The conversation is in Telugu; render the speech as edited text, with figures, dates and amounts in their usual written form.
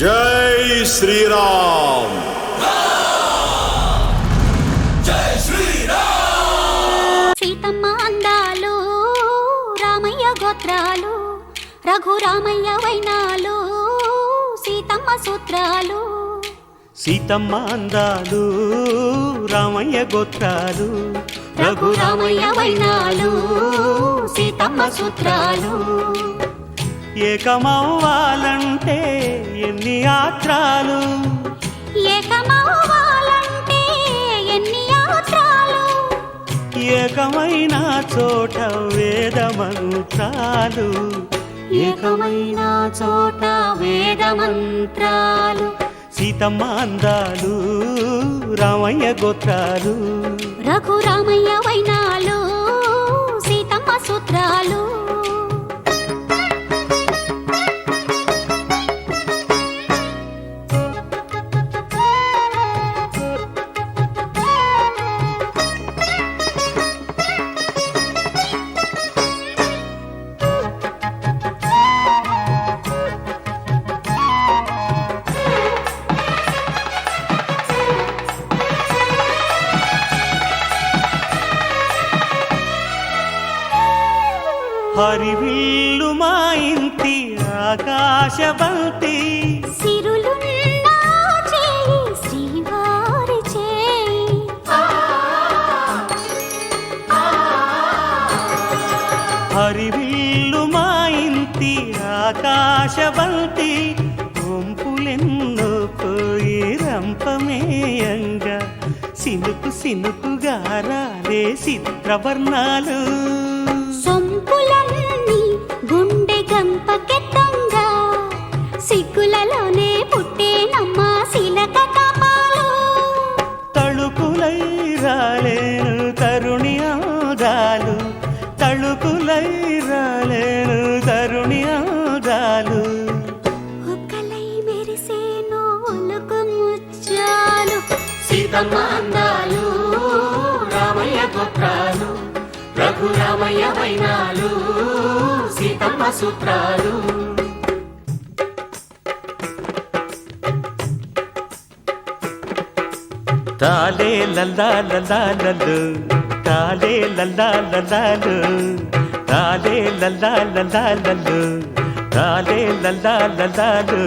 జై శ్రీరామ్. జై శ్రీరామ్. సీతమ్మ అందాలు రామయ్య గోత్రాలు, రఘురామయ్య వైనాలు, సీతమ్మ సూత్రాలు. సీతమ్మ అందాలు రామయ్య గోత్రాలు, రఘురామయ్య వైనాలు, సీతమ్మ సూత్రాలు. ఏకమవ్వాలంటే ఎన్ని యాత్రాలు, ఏకమవ్వాలంటే ఎన్ని యాత్రాలు. ఏకమైన చోట వేద మంత్రాలు, ఏకమైన చోట వేద మంత్రాలు. సీతమ్మ అందాలు రామయ్య గోత్రాలు, రఘురామయ్య వైనాలు, సీతమ్మ సూత్రాలు. హరివిల్లు మా ఇంటి ఆకాశబంతి, సిరులున్న చేయి శ్రీవారి చేయి. హరివిల్లు మా ఇంటి ఆకాశబంతి, గుంపులెన్నో పోయి రంపమేయంగా, సినుకు సినుకుగా రాలే చిత్రవర్ణాలు. సొంపులన్నీ గుండె గంపకెత్తంగా, సిగ్గులలోనే పుట్టేనమ్మ శిలక కపాలు. తళుకులై రాలేను తరుణి ఆదాలు, తళుకులై రాలేను తరుణి ఆదాలు. ఒక్కలై మెరిసేను ఒలుకు ముచ్చాలు. సీతమ్మ అందాలు రామయ్య గోత్రాలు, రఘురామయ్య వైనాలు, సీతమ్మ సూత్రాలు. తాలే లల్లా లల్లాలలు, తాలే లల్లా లల్లాలు, తాలే లల్లా లల్లాలలు, తాలే లల్లా లల్లాలు.